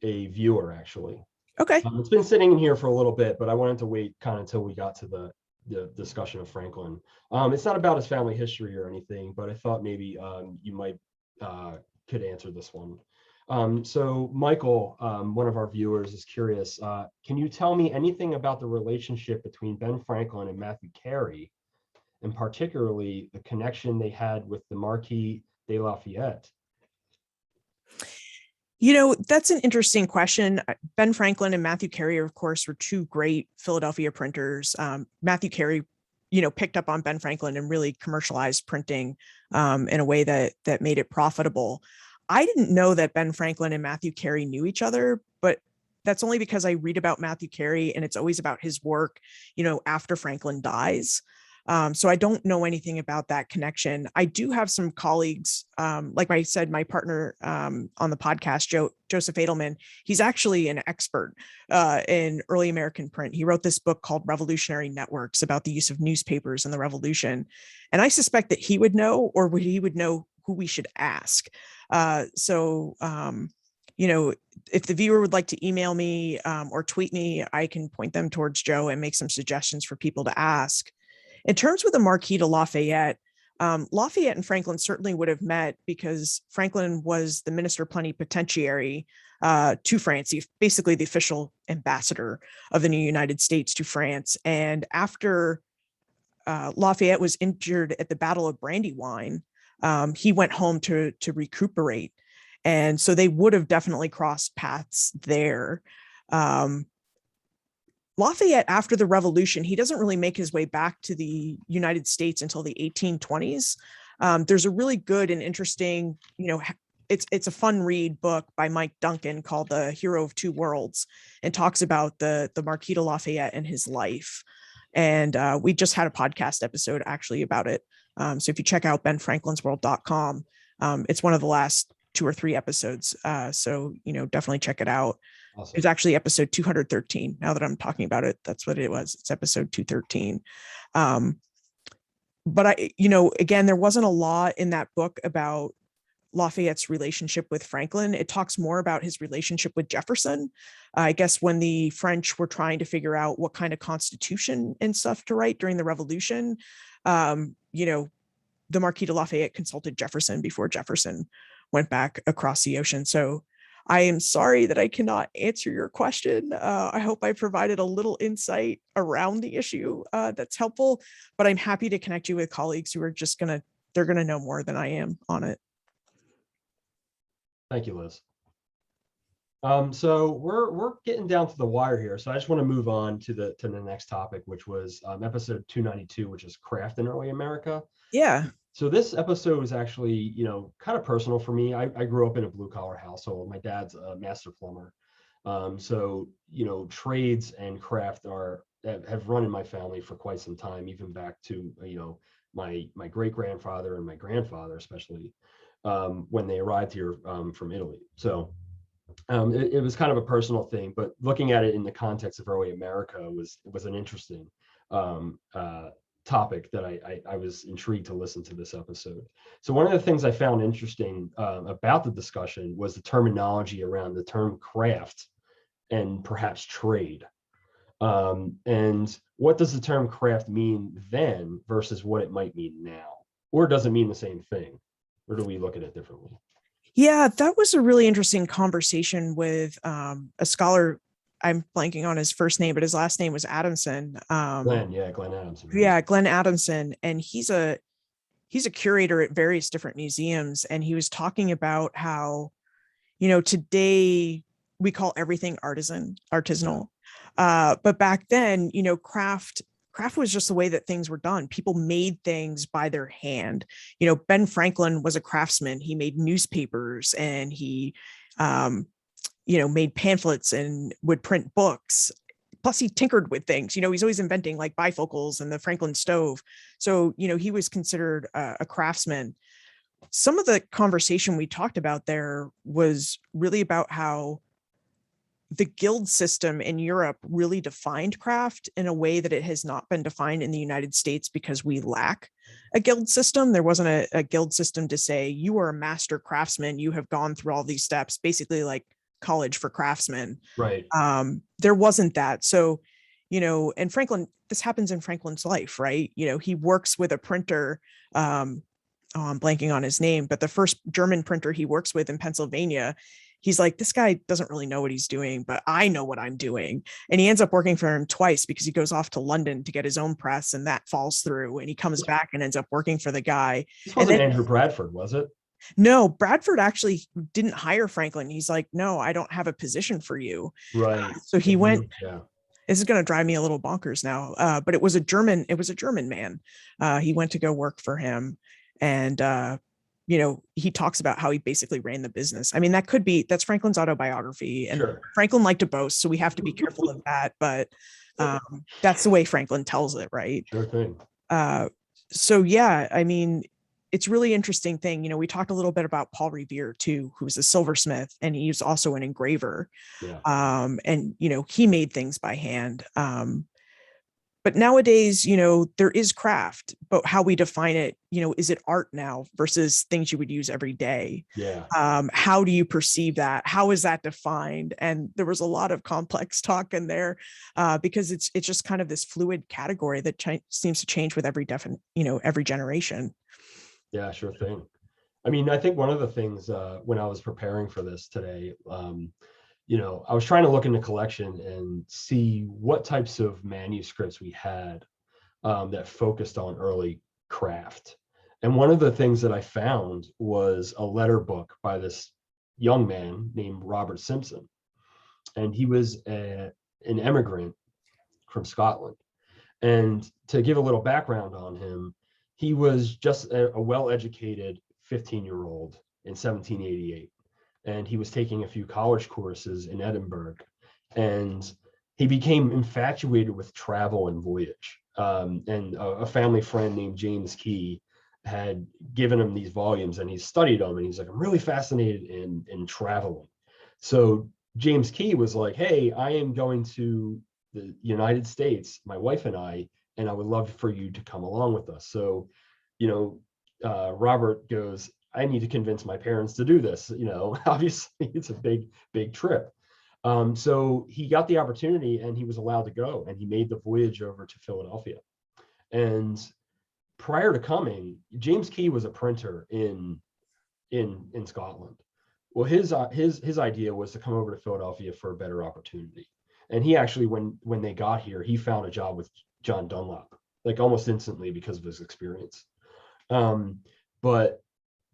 a viewer, actually. Okay. It's been sitting in here for a little bit, but I wanted to wait kind of until we got to the discussion of Franklin. It's not about his family history or anything, but I thought maybe you might could answer this one. So Michael, one of our viewers, is curious. Can you tell me anything about the relationship between Ben Franklin and Matthew Carey, and particularly the connection they had with the Marquis de Lafayette? That's an interesting question. Ben Franklin and Matthew Carey, of course, were two great Philadelphia printers. Matthew Carey, picked up on Ben Franklin and really commercialized printing in a way that made it profitable. I didn't know that Ben Franklin and Matthew Carey knew each other, but that's only because I read about Matthew Carey and it's always about his work, after Franklin dies. So I don't know anything about that connection. I do have some colleagues, like I said, my partner on the podcast, Joseph Edelman, he's actually an expert in early American print. He wrote this book called Revolutionary Networks about the use of newspapers in the Revolution. And I suspect that he would know, or he would know who we should ask. If the viewer would like to email me or tweet me, I can point them towards Joe and make some suggestions for people to ask. In terms with the Marquis de Lafayette, Lafayette and Franklin certainly would have met because Franklin was the minister plenipotentiary to France. He's basically the official ambassador of the new United States to France. And after Lafayette was injured at the Battle of Brandywine, he went home to recuperate. And so they would have definitely crossed paths there. Lafayette, after the Revolution, he doesn't really make his way back to the United States until the 1820s. There's a really good and interesting, it's a fun read book by Mike Duncan called The Hero of Two Worlds, and talks about the Marquis de Lafayette and his life. And we just had a podcast episode actually about it. So if you check out benfranklinsworld.com, it's one of the last 2 or 3 episodes. So, definitely check it out. Awesome. It's actually episode 213. Now that I'm talking about it, that's what it was. It's episode 213. But again, there wasn't a lot in that book about Lafayette's relationship with Franklin. It talks more about his relationship with Jefferson. I guess when the French were trying to figure out what kind of constitution and stuff to write during the Revolution, the Marquis de Lafayette consulted Jefferson before Jefferson went back across the ocean. So I am sorry that I cannot answer your question. I hope I provided a little insight around the issue that's helpful, but I'm happy to connect you with colleagues who are just going to they're going to know more than I am on it. Thank you, Liz. So we're getting down to the wire here. So I just want to move on to the next topic, which was episode 292, which is craft in early America. Yeah. So this episode was actually, kind of personal for me. I grew up in a blue collar household. My dad's a master plumber. So, trades and craft have run in my family for quite some time, even back to, my great grandfather and my grandfather, especially when they arrived here from Italy. So it was kind of a personal thing, but looking at it in the context of early America was an interesting topic that I was intrigued to listen to this episode. So one of the things I found interesting about the discussion was the terminology around the term craft and perhaps trade. And what does the term craft mean then versus what it might mean now? Or does it mean the same thing? Or do we look at it differently? Yeah, that was a really interesting conversation with a scholar. I'm blanking on his first name, but his last name was Adamson. Glenn Adamson. Yeah, Glenn Adamson. And he's a curator at various different museums. And he was talking about how, today we call everything artisanal. But back then, craft was just the way that things were done. People made things by their hand. Ben Franklin was a craftsman. He made newspapers and he, made pamphlets and would print books. Plus he tinkered with things. He's always inventing like bifocals and the Franklin stove. So, he was considered a craftsman. Some of the conversation we talked about there was really about how the guild system in Europe really defined craft in a way that it has not been defined in the United States because we lack a guild system. There wasn't a guild system to say, you are a master craftsman. You have gone through all these steps, basically like college for craftsmen. Right. There wasn't that. So, and Franklin, this happens in Franklin's life, right? He works with a printer, I'm blanking on his name, but the first German printer he works with in Pennsylvania, he's like, this guy doesn't really know what he's doing, but I know what I'm doing. And he ends up working for him twice because he goes off to London to get his own press and that falls through. And he comes back and ends up working for the guy. This wasn't Andrew Bradford, was it? No, Bradford actually didn't hire Franklin. He's like, no, I don't have a position for you. Right. So he went, yeah. This is going to drive me a little bonkers now. But it was a German man. He went to go work for him. And, he talks about how he basically ran the business. I mean, that's Franklin's autobiography, and sure. Franklin liked to boast, so we have to be careful of that. But that's the way Franklin tells it, right? Sure thing. So yeah, I mean, it's really interesting thing. We talked a little bit about Paul Revere too, who was a silversmith, and he was also an engraver. Yeah. And he made things by hand. But nowadays, there is craft, but how we define it, is it art now versus things you would use every day? Yeah. How do you perceive that? How is that defined? And there was a lot of complex talk in there because it's just kind of this fluid category that seems to change with every generation. Yeah, sure thing. I mean, I think one of the things when I was preparing for this today, I was trying to look in the collection and see what types of manuscripts we had that focused on early craft. And one of the things that I found was a letter book by this young man named Robert Simpson. And he was an immigrant from Scotland. And to give a little background on him, he was just a well-educated 15-year-old in 1788. And he was taking a few college courses in Edinburgh, and he became infatuated with travel and voyage. And a family friend named James Key had given him these volumes, and he studied them, and he's like, I'm really fascinated in traveling. So James Key was like, hey, I am going to the United States, my wife and I would love for you to come along with us. So, Robert goes, I need to convince my parents to do this. Obviously it's a big trip. So he got the opportunity and he was allowed to go, and he made the voyage over to Philadelphia. And prior to coming, James Key was a printer in Scotland. Well, his idea was to come over to Philadelphia for a better opportunity. And he actually, when they got here, he found a job with John Dunlop, like almost instantly because of his experience. But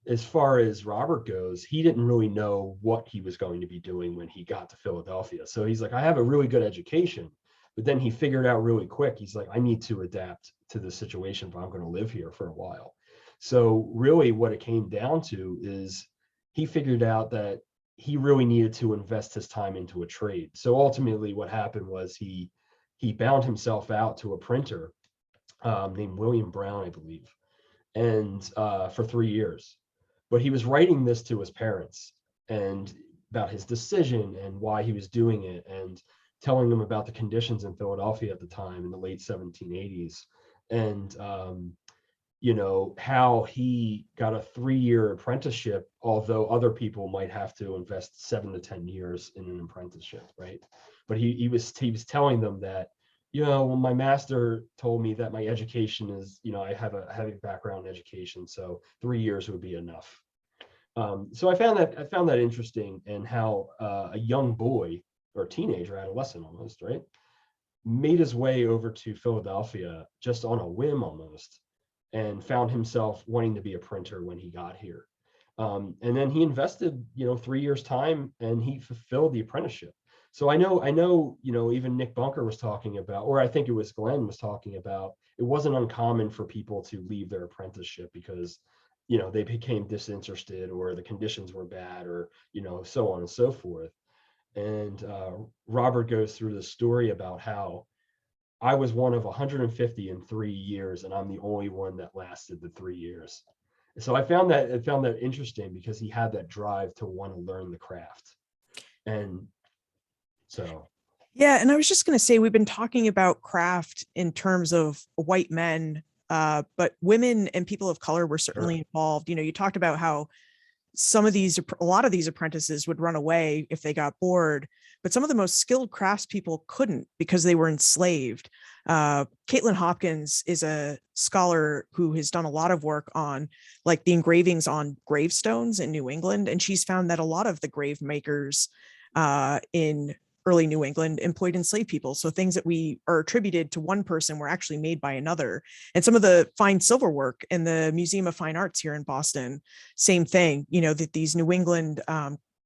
as far as Robert goes, he didn't really know what he was going to be doing when he got to Philadelphia. So he's like, I have a really good education, but then he figured out really quick, he's like, I need to adapt to the situation if I'm going to live here for a while. So really what it came down to is he figured out that he really needed to invest his time into a trade. So ultimately what happened was he bound himself out to a printer named William Brown, I believe, and for 3 years. But he was writing this to his parents and about his decision and why he was doing it, and telling them about the conditions in Philadelphia at the time in the late 1780s, and how he got a 3-year apprenticeship, although other people might have to invest 7 to 10 years in an apprenticeship, right? But he was telling them that, well, my master told me that my education is, I have a heavy background in education, so 3 years would be enough. So I found that interesting, and how a young boy or teenager, adolescent almost, right, made his way over to Philadelphia just on a whim almost, and found himself wanting to be a printer when he got here. And then he invested, 3 years time, and he fulfilled the apprenticeship. So I know, even Nick Bunker was talking about, or I think it was Glenn was talking about, it wasn't uncommon for people to leave their apprenticeship because, they became disinterested, or the conditions were bad, or, so on and so forth. And Robert goes through the story about how I was one of 150 in 3 years, and I'm the only one that lasted the 3 years. So I found that interesting, because he had that drive to want to learn the craft. And so, Yeah, and I was just going to say, we've been talking about craft in terms of white men, but women and people of color were certainly sure. involved. You talked about how a lot of these apprentices would run away if they got bored, but some of the most skilled craftspeople couldn't because they were enslaved. Caitlin Hopkins is a scholar who has done a lot of work on like the engravings on gravestones in New England, and she's found that a lot of the grave makers in early New England employed enslaved people. So things that we are attributed to one person were actually made by another. And some of the fine silver work in the Museum of Fine Arts here in Boston, same thing, that these New England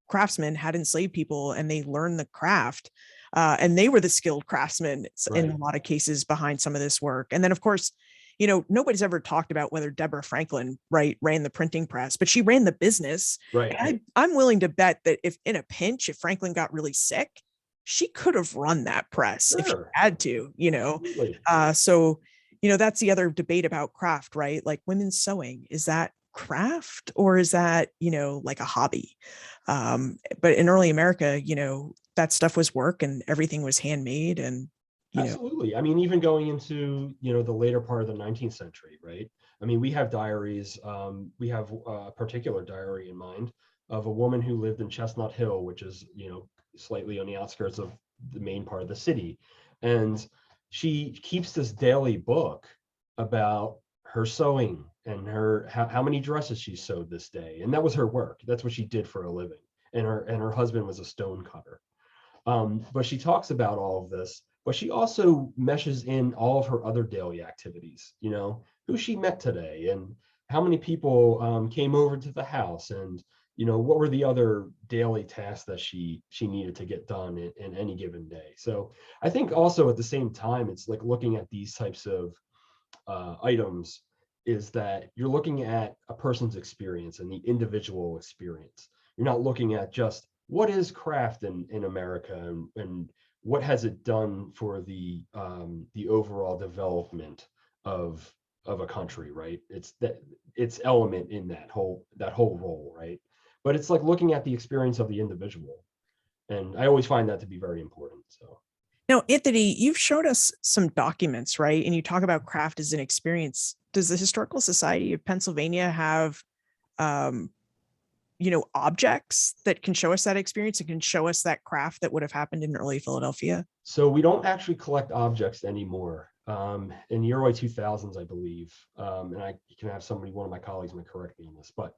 craftsmen had enslaved people and they learned the craft. And they were the skilled craftsmen in a lot of cases behind some of this work. And then, of course, nobody's ever talked about whether Deborah Franklin, right, ran the printing press, but she ran the business. Right. I'm willing to bet that if in a pinch, if Franklin got really sick, she could have run that press if she had to, so, that's the other debate about craft, right? Like women's sewing, is that craft or is that, like a hobby? But in early America, that stuff was work and everything was handmade and, Absolutely. I mean, even going into, the later part of the 19th century, right? I mean, we have diaries. We have a particular diary in mind of a woman who lived in Chestnut Hill, which is, slightly on the outskirts of the main part of the city. And she keeps this daily book about her sewing and how many dresses she sewed this day. And that was her work. That's what she did for a living. And her husband was a stone cutter. But she talks about all of this, but she also meshes in all of her other daily activities, who she met today and how many people came over to the house, and, what were the other daily tasks that she needed to get done in any given day. So I think also at the same time, it's like looking at these types of items is that you're looking at a person's experience and the individual experience. You're not looking at just what is craft in America, and what has it done for the overall development of a country, right? It's its element in that whole role, right? But it's like looking at the experience of the individual, and I always find that to be very important. So now, Anthony, you've showed us some documents, right? And you talk about craft as an experience. Does the Historical Society of Pennsylvania have objects that can show us that experience and can show us that craft that would have happened in early Philadelphia? So we don't actually collect objects anymore. In the early 2000s, I believe, and I can have one of my colleagues might correct me on this, but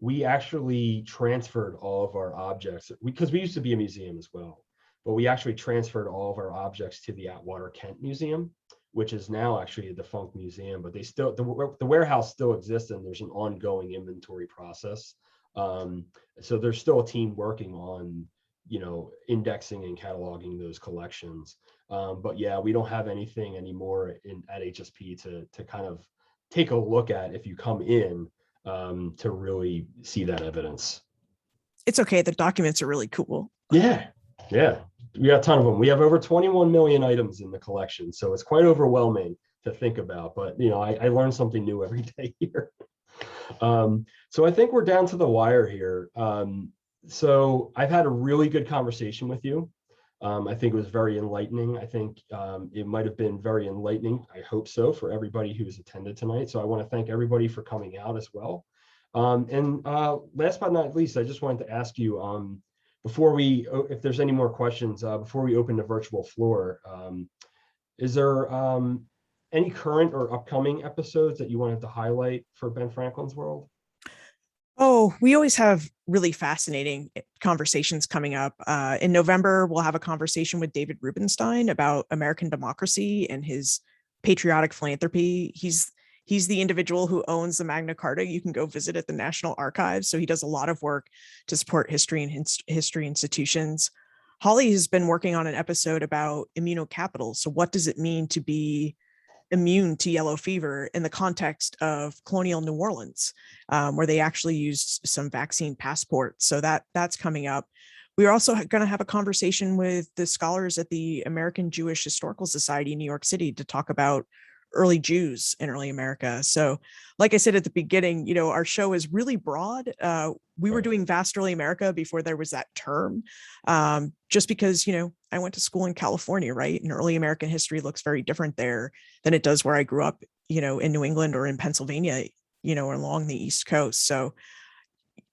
we actually transferred all of our objects because we used to be a museum as well. but we actually transferred all of our objects to the Atwater Kent Museum, which is now actually a defunct museum, but they still, the warehouse still exists and there's an ongoing inventory process. So there's still a team working on, indexing and cataloging those collections. But yeah, we don't have anything anymore at HSP to kind of take a look at if you come in to really see that evidence. It's okay. The documents are really cool. Yeah. We got a ton of them. We have over 21 million items in the collection, so it's quite overwhelming to think about. But I learn something new every day here. So I think we're down to the wire here. So I've had a really good conversation with you. I think it was very enlightening. I think it might have been very enlightening. I hope so, for everybody who's attended tonight. So I want to thank everybody for coming out as well. And last but not least, I just wanted to ask you, if there's any more questions, before we open the virtual floor, is there any current or upcoming episodes that you wanted to highlight for Ben Franklin's World? Oh, we always have really fascinating conversations coming up. In November, we'll have a conversation with David Rubenstein about American democracy and his patriotic philanthropy. He's the individual who owns the Magna Carta. You can go visit at the National Archives. So he does a lot of work to support history and history institutions. Holly has been working on an episode about immunocapitals. So what does it mean to be immune to yellow fever in the context of colonial New Orleans, where they actually used some vaccine passports. So that's coming up. We're also going to have a conversation with the scholars at the American Jewish Historical Society in New York City to talk about early Jews in early America. So like I said at the beginning, our show is really broad. We were doing vast early America before there was that term, just because, I went to school in California, right? And early American history looks very different there than it does where I grew up, in New England or in Pennsylvania, or along the East Coast. So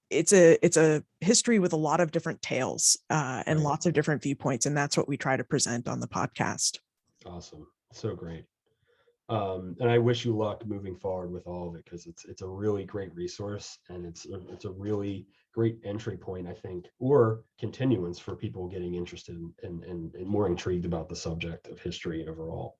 it's a history with a lot of different tales and lots of different viewpoints. And that's what we try to present on the podcast. Awesome. So great. And I wish you luck moving forward with all of it, because it's a really great resource, and it's a really great entry point, I think, or continuance for people getting interested and more intrigued about the subject of history overall.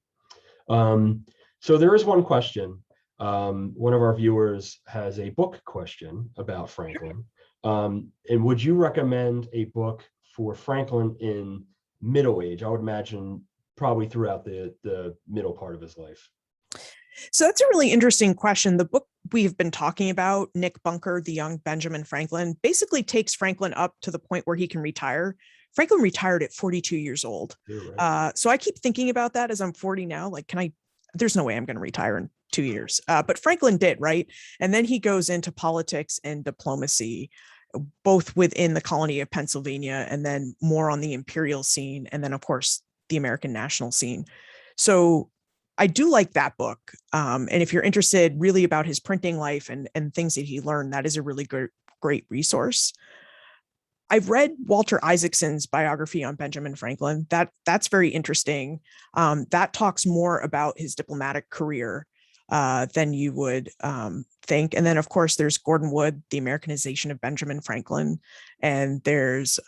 So there is one question. One of our viewers has a book question about Franklin. And would you recommend a book for Franklin in middle age? I would imagine probably throughout the middle part of his life. So that's a really interesting question. The book we've been talking about, Nick Bunker, The Young Benjamin Franklin, basically takes Franklin up to the point where he can retire. Franklin retired at 42 years old. Right. So I keep thinking about that as I'm 40 now. Like, there's no way I'm going to retire in 2 years. But Franklin did, right? And then he goes into politics and diplomacy, both within the colony of Pennsylvania and then more on the imperial scene. And then, of course, the American national scene. So I do like that book. And if you're interested really about his printing life and things that he learned, that is a really great resource. I've read Walter Isaacson's biography on Benjamin Franklin. That's very interesting. That talks more about his diplomatic career than you would think. And then, of course, there's Gordon Wood, The Americanization of Benjamin Franklin. And there's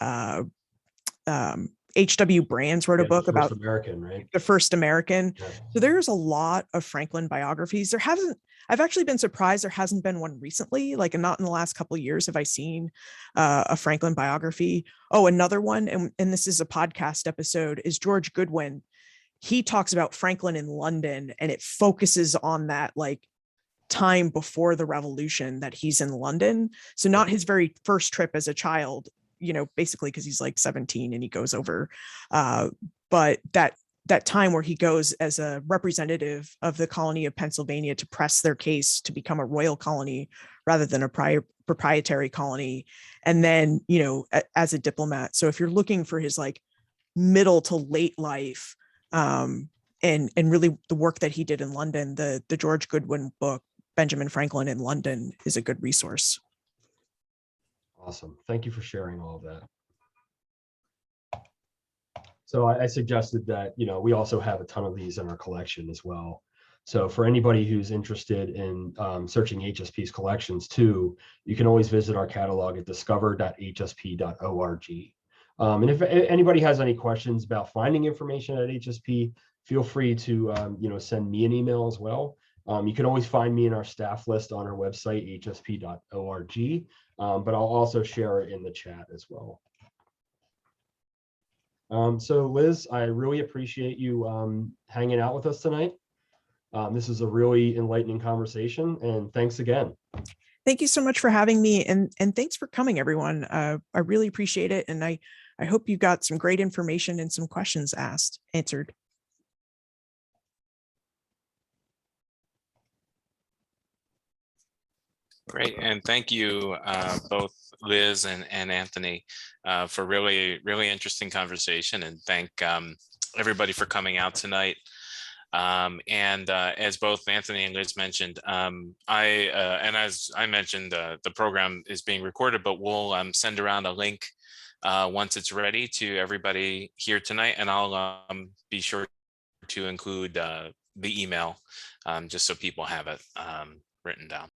H.W. Brands wrote a book about the first American. Yeah. So there's a lot of Franklin biographies. I've actually been surprised there hasn't been one recently, like not in the last couple of years have I seen a Franklin biography. Oh, another one, and this is a podcast episode, is George Goodwin. He talks about Franklin in London, and it focuses on that like time before the revolution that he's in London. So not his very first trip as a child, basically because he's like 17 and he goes over, but that time where he goes as a representative of the colony of Pennsylvania to press their case to become a royal colony rather than a proprietary colony. And then, as a diplomat. So if you're looking for his like middle to late life, and really the work that he did in London, the George Goodwin book, Benjamin Franklin in London, is a good resource. Awesome. Thank you for sharing all of that. So I suggested that, we also have a ton of these in our collection as well. So for anybody who's interested in searching HSP's collections too, you can always visit our catalog at discover.hsp.org. And if anybody has any questions about finding information at HSP, feel free to send me an email as well. You can always find me in our staff list on our website, hsp.org, but I'll also share it in the chat as well. So Liz, I really appreciate you hanging out with us tonight. This is a really enlightening conversation, and thanks again. Thank you so much for having me, and thanks for coming, everyone. I really appreciate it, and I hope you got some great information and some questions answered. Great, and thank you both Liz and Anthony for really interesting conversation, and thank everybody for coming out tonight. As both Anthony and Liz mentioned, and as I mentioned, the program is being recorded, but we'll send around a link once it's ready to everybody here tonight, and I'll be sure to include the email just so people have it written down.